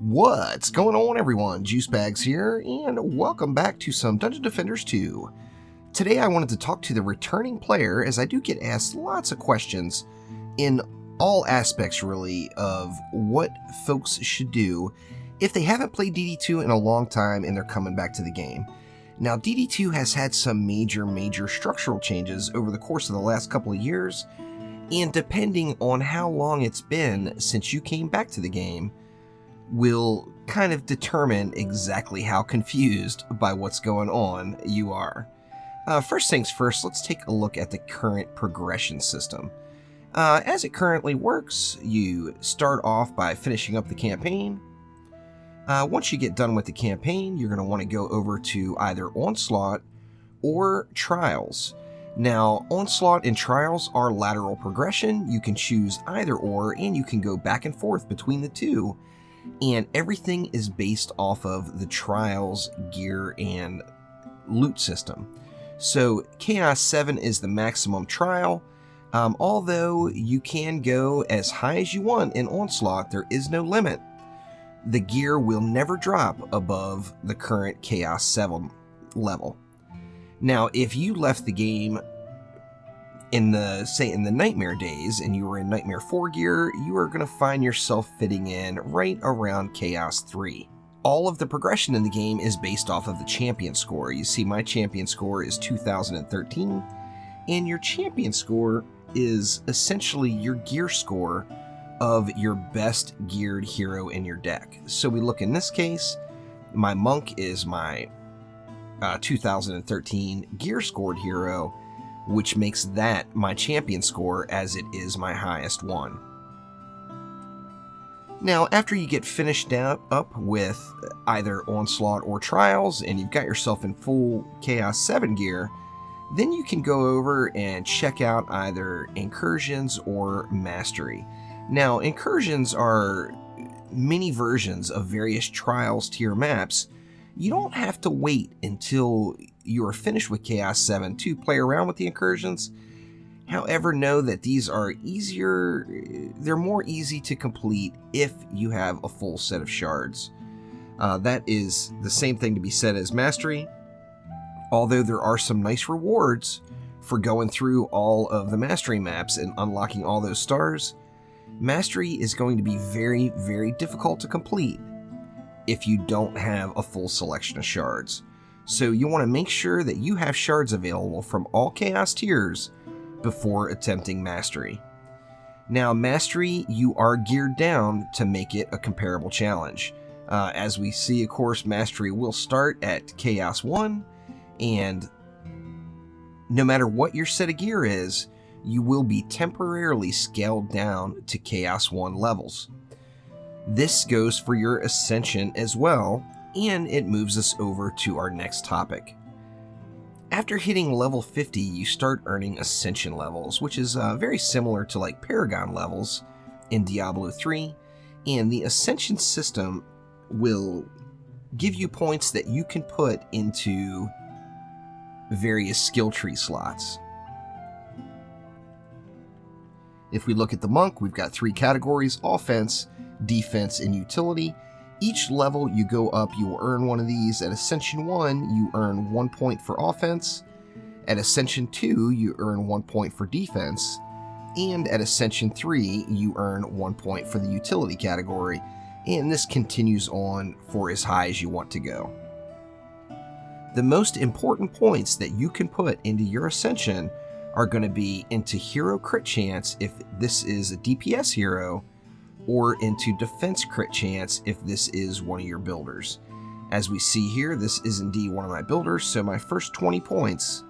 What's going on, everyone? Juicebags here, and welcome back to some Dungeon Defenders 2. Today I wanted to talk to the returning player, as I do get asked lots of questions in all aspects, really, of what folks should do if they haven't played DD2 in a long time and they're coming back to the game. Now, DD2 has had some major structural changes over the course of the last couple of years, and depending on how long it's been since you came back to the game, will kind of determine exactly how confused by what's going on you are. First things first, let's take a look at the current progression system. As it currently works, you start off by finishing up the campaign. Once you get done with the campaign, you're going to want to go over to either Onslaught or Trials. Now, Onslaught and Trials are lateral progression. You can choose either or, and you can go back and forth between the two. And everything is based off of the Trials gear and loot system. So Chaos 7 is the maximum trial. Although you can go as high as you want in Onslaught, there is no limit. The gear will never drop above the current Chaos 7 level. Now, if you left the game in the Nightmare days and you were in Nightmare 4 gear, you are going to find yourself fitting in right around Chaos 3. All of the progression in the game is based off of the champion score. You see, my champion score is 2013, and your champion score is essentially your gear score of your best geared hero in your deck. So we look in this case, my monk is my 2013 gear scored hero, which makes that my champion score, as it is my highest one. Now, after you get finished up with either Onslaught or Trials, and you've got yourself in full Chaos 7 gear, then you can go over and check out either Incursions or Mastery. Now, Incursions are mini versions of various Trials tier maps. You don't have to wait until you are finished with Chaos 7 to play around with the Incursions. However, know that these are they're more easy to complete if you have a full set of shards. That is the same thing to be said as Mastery, although there are some nice rewards for going through all of the Mastery maps and unlocking all those stars. Mastery is going to be very difficult to complete if you don't have a full selection of shards. So you want to make sure that you have shards available from all Chaos tiers before attempting Mastery. Now, Mastery, you are geared down to make it a comparable challenge. As we see, of course, Mastery will start at Chaos 1, and no matter what your set of gear is, you will be temporarily scaled down to Chaos 1 levels. This goes for your Ascension as well, and it moves us over to our next topic. After hitting level 50, you start earning Ascension levels, which is very similar to like Paragon levels in Diablo 3, and the Ascension system will give you points that you can put into various skill tree slots. If we look at the Monk, we've got 3 categories: Offense, Defense, and Utility. Each level you go up, you will earn one of these. At Ascension 1, you earn 1 point for Offense. At Ascension 2, you earn 1 point for Defense. And at Ascension 3, you earn 1 point for the Utility category. And this continues on for as high as you want to go. The most important points that you can put into your Ascension are going to be into Hero Crit Chance if this is a DPS hero, or into Defense Crit Chance if this is one of your builders. As we see here, this is indeed one of my builders, so my first 20 points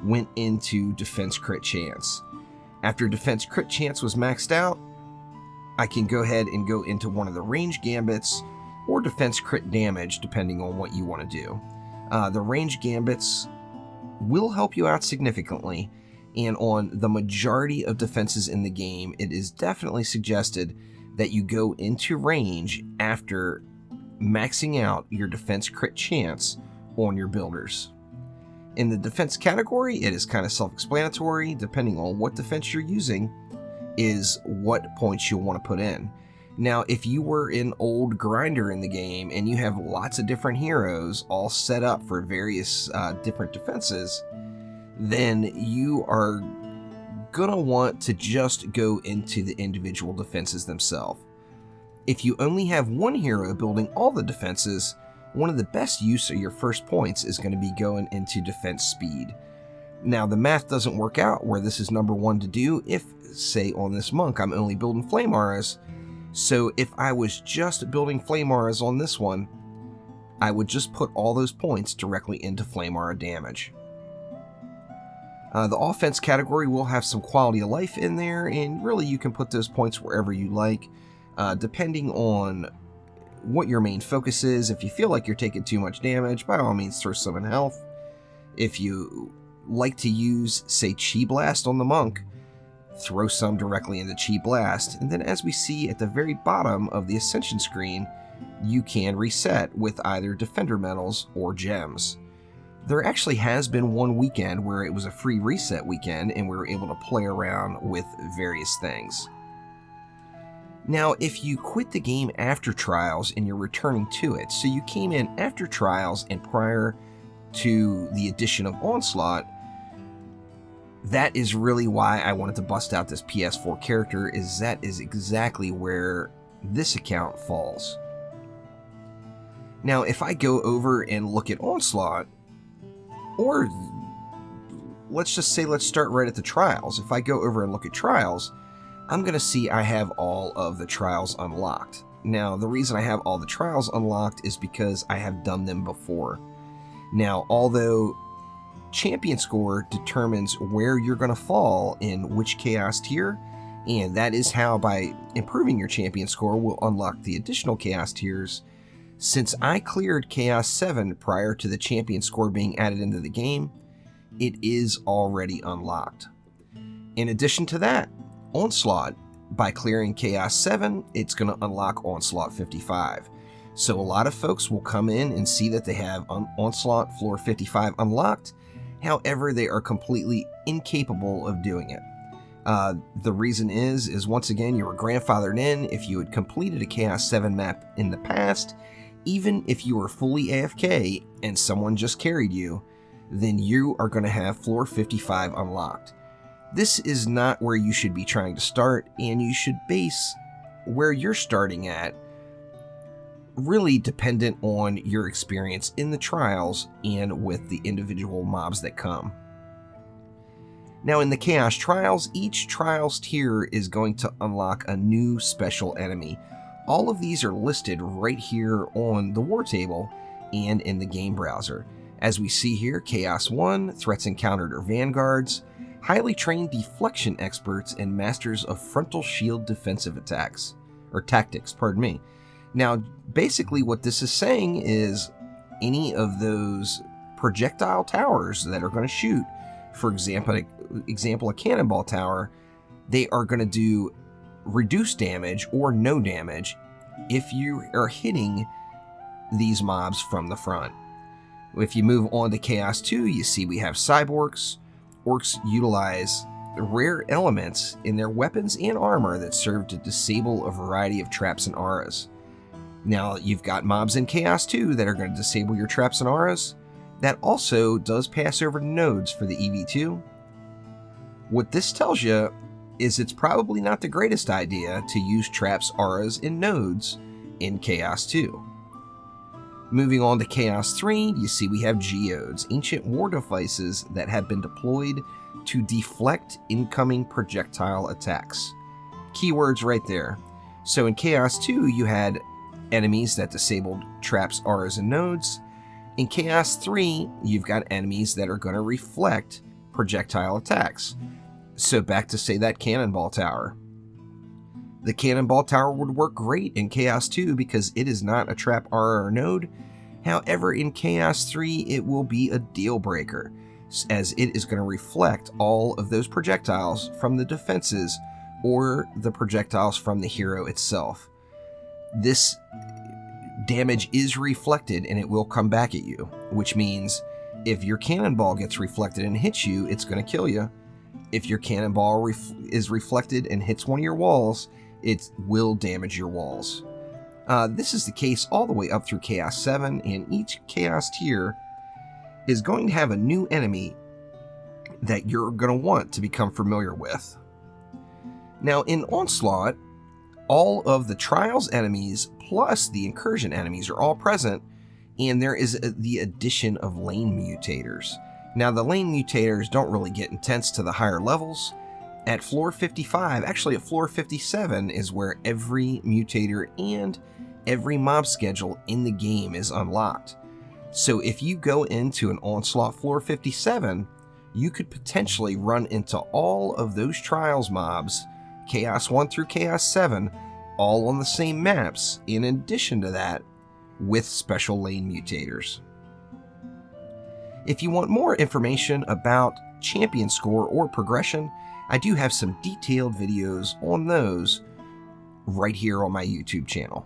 went into Defense Crit Chance. After Defense Crit Chance was maxed out, I can go ahead and go into one of the range gambits or Defense Crit Damage, depending on what you want to do. The range gambits will help you out significantly, and on the majority of defenses in the game, it is definitely suggested that you go into range after maxing out your Defense Crit Chance on your builders. In the defense category, it is kind of self-explanatory. Depending on what defense you're using is what points you'll want to put in. Now, if you were an old grinder in the game and you have lots of different heroes all set up for various different defenses, then you are gonna want to just go into the individual defenses themselves. If you only have one hero building all the defenses, one of the best use of your first points is going to be going into defense speed. Now, the math doesn't work out where this is number one to do if, say, on this monk, I'm only building flame auras. So if I was just building flame auras on this one, I would just put all those points directly into flame aura damage. The offense category will have some quality of life in there, and really you can put those points wherever you like, depending on what your main focus is. If you feel like you're taking too much damage, by all means throw some in health. If you like to use, say, Chi Blast on the monk, throw some directly into Chi Blast. And then as we see at the very bottom of the Ascension screen, you can reset with either Defender Medals or Gems. There actually has been one weekend where it was a free reset weekend and we were able to play around with various things. Now, if you quit the game after Trials and you're returning to it, so you came in after Trials and prior to the addition of Onslaught, that is really why I wanted to bust out this PS4 character, is that is exactly where this account falls. Now, if I go over and look at Onslaught, or let's just say let's start right at the Trials. If I go over and look at Trials, I'm going to see I have all of the Trials unlocked. Now, the reason I have all the Trials unlocked is because I have done them before. Now, although Champion Score determines where you're going to fall in which Chaos tier, and that is how, by improving your Champion Score, will unlock the additional Chaos tiers. Since I cleared Chaos 7 prior to the Champion Score being added into the game, it is already unlocked. In addition to that, Onslaught, by clearing Chaos 7, it's going to unlock Onslaught 55. So a lot of folks will come in and see that they have Onslaught Floor 55 unlocked. However, they are completely incapable of doing it. The reason is once again, you were grandfathered in. If you had completed a Chaos 7 map in the past, even if you were fully AFK and someone just carried you, then you are going to have Floor 55 unlocked. This is not where you should be trying to start, and you should base where you're starting at really dependent on your experience in the Trials and with the individual mobs that come. Now, in the Chaos Trials, each Trials tier is going to unlock a new special enemy. All of these are listed right here on the war table and in the game browser. As we see here, Chaos 1, threats encountered are vanguards, highly trained deflection experts, and masters of frontal shield defensive attacks, or tactics, pardon me. Now, basically what this is saying is any of those projectile towers that are going to shoot, for example, a cannonball tower, they are going to do reduced damage or no damage if you are hitting these mobs from the front. If you move on to Chaos 2, you see we have cyborgs. Orcs utilize rare elements in their weapons and armor that serve to disable a variety of traps and auras. Now, you've got mobs in Chaos 2 that are going to disable your traps and auras. That also does pass over nodes for the EV2. What this tells you is it's probably not the greatest idea to use traps, auras, and nodes in Chaos 2. Moving on to Chaos 3, you see we have geodes, ancient war devices that have been deployed to deflect incoming projectile attacks. Keywords right there. So in Chaos 2, you had enemies that disabled traps, auras, and nodes. In Chaos 3, you've got enemies that are going to reflect projectile attacks. So back to, say, that cannonball tower. The cannonball tower would work great in Chaos 2 because it is not a trap, aura, or node. However, in Chaos 3, it will be a deal breaker, as it is going to reflect all of those projectiles from the defenses or the projectiles from the hero itself. This damage is reflected and it will come back at you, which means if your cannonball gets reflected and hits you, it's going to kill you. If your cannonball is reflected and hits one of your walls, it will damage your walls. This is the case all the way up through Chaos 7, and each Chaos tier is going to have a new enemy that you're going to want to become familiar with. Now, in Onslaught, all of the Trials enemies plus the Incursion enemies are all present, and there is the addition of lane mutators. Now, the lane mutators don't really get intense to the higher levels. At floor 55, actually at floor 57, is where every mutator and every mob schedule in the game is unlocked. So if you go into an Onslaught floor 57, you could potentially run into all of those Trials mobs, Chaos 1 through Chaos 7, all on the same maps, in addition to that, with special lane mutators. If you want more information about champion score or progression, I do have some detailed videos on those right here on my YouTube channel.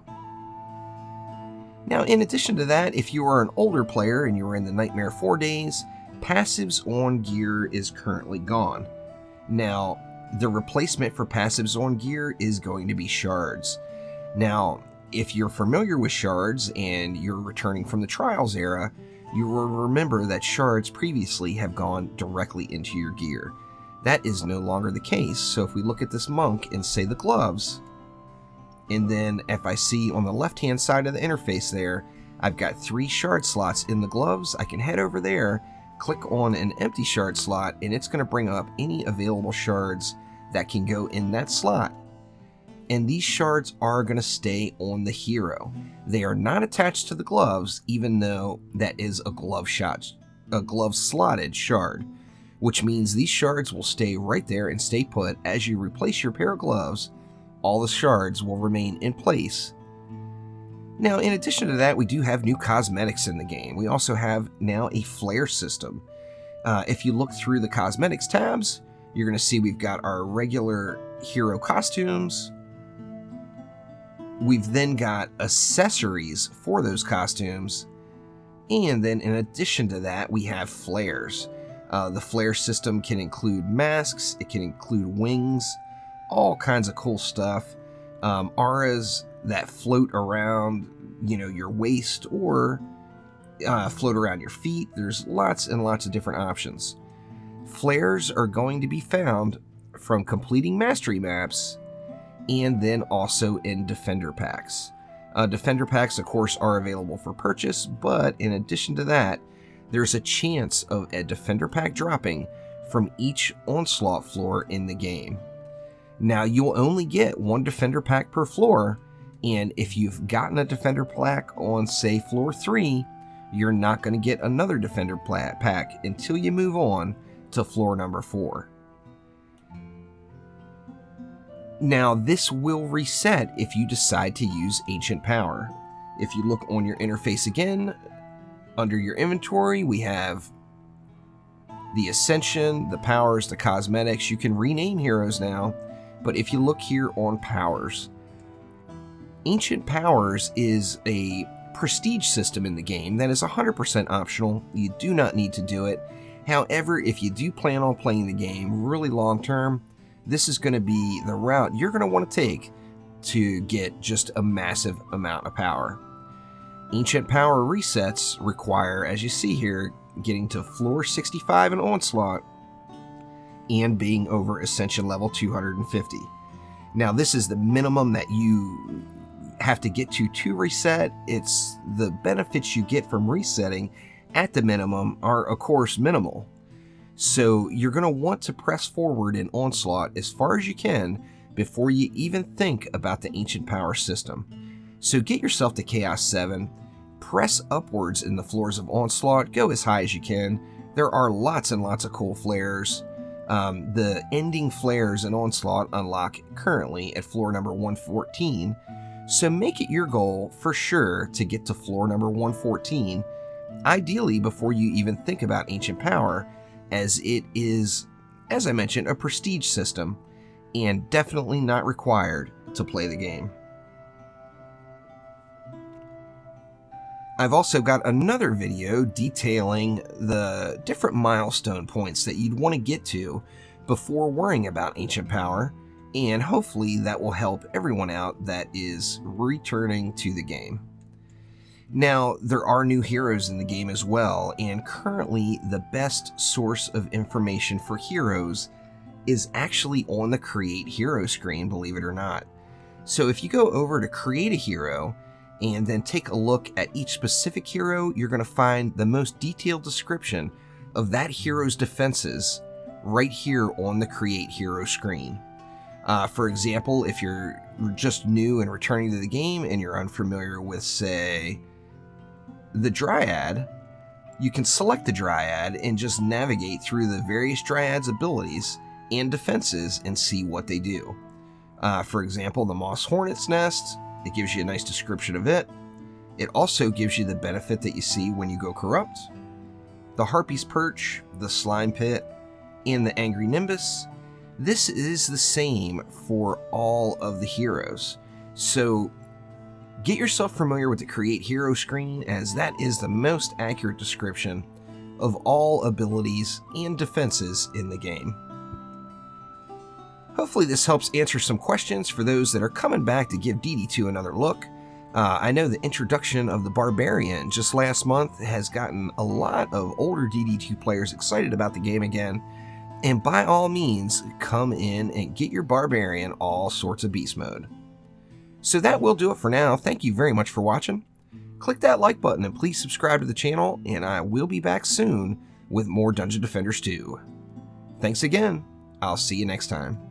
Now, in addition to that, if you are an older player and you are in the Nightmare 4 days, passives on gear is currently gone. Now, the replacement for passives on gear is going to be shards. Now, if you're familiar with shards and you're returning from the Trials era, you will remember that shards previously have gone directly into your gear. That is no longer the case. So if we look at this monk and say the gloves, and then if I see on the left-hand side of the interface there, I've got 3 shard slots in the gloves, I can head over there, click on an empty shard slot, and it's going to bring up any available shards that can go in that slot. And these shards are going to stay on the hero. They are not attached to the gloves, even though that is a glove slotted shard, which means these shards will stay right there and stay put. As you replace your pair of gloves, all the shards will remain in place. Now, in addition to that, we do have new cosmetics in the game. We also have now a flare system. If you look through the cosmetics tabs, you're going to see we've got our regular hero costumes. We've then got accessories for those costumes. And then in addition to that, we have flares. The flare system can include masks, it can include wings, all kinds of cool stuff. Auras that float around, your waist or float around your feet. There's lots and lots of different options. Flares are going to be found from completing mastery maps and then also in Defender packs. Defender packs, of course, are available for purchase, but in addition to that, there's a chance of a Defender pack dropping from each Onslaught floor in the game. Now, you'll only get 1 Defender pack per floor, and if you've gotten a Defender pack on, say, floor 3, you're not going to get another Defender pack until you move on to floor number 4. Now, this will reset if you decide to use Ancient Power. If you look on your interface again, under your inventory, we have the Ascension, the Powers, the Cosmetics. You can rename heroes now, but if you look here on Powers, Ancient Powers is a prestige system in the game that is 100% optional. You do not need to do it. However, if you do plan on playing the game really long term, this is going to be the route you're going to want to take to get just a massive amount of power. Ancient Power resets require, as you see here, getting to floor 65 in Onslaught and being over Ascension level 250. Now, this is the minimum that you have to get to reset. It's the benefits you get from resetting at the minimum are, of course, minimal. So you're going to want to press forward in Onslaught as far as you can before you even think about the Ancient Power system. So get yourself to Chaos 7, press upwards in the floors of Onslaught, go as high as you can. There are lots and lots of cool flares. The ending flares in Onslaught unlock currently at floor number 114, so make it your goal for sure to get to floor number 114, ideally before you even think about Ancient Power, as it is, as I mentioned, a prestige system and definitely not required to play the game. I've also got another video detailing the different milestone points that you'd want to get to before worrying about Ancient Power. and hopefully that will help everyone out that is returning to the game. Now, there are new heroes in the game as well, and currently the best source of information for heroes is actually on the Create Hero screen, believe it or not. So if you go over to Create a Hero, and then take a look at each specific hero, you're going to find the most detailed description of that hero's defenses right here on the Create Hero screen. For example, if you're just new and returning to the game and you're unfamiliar with, say, the Dryad, you can select the Dryad and just navigate through the various Dryad's abilities and defenses and see what they do. For example, the Moss Hornet's Nest, it gives you a nice description of it. It also gives you the benefit that you see when you go corrupt. The Harpy's Perch, the Slime Pit, and the Angry Nimbus. This is the same for all of the heroes. So get yourself familiar with the Create Hero screen, as that is the most accurate description of all abilities and defenses in the game. Hopefully this helps answer some questions for those that are coming back to give DD2 another look. I know the introduction of the Barbarian just last month has gotten a lot of older DD2 players excited about the game again, and by all means, come in and get your Barbarian all sorts of beast mode. So that will do it for now. Thank you very much for watching. Click that like button and please subscribe to the channel, and I will be back soon with more Dungeon Defenders 2. Thanks again. I'll see you next time.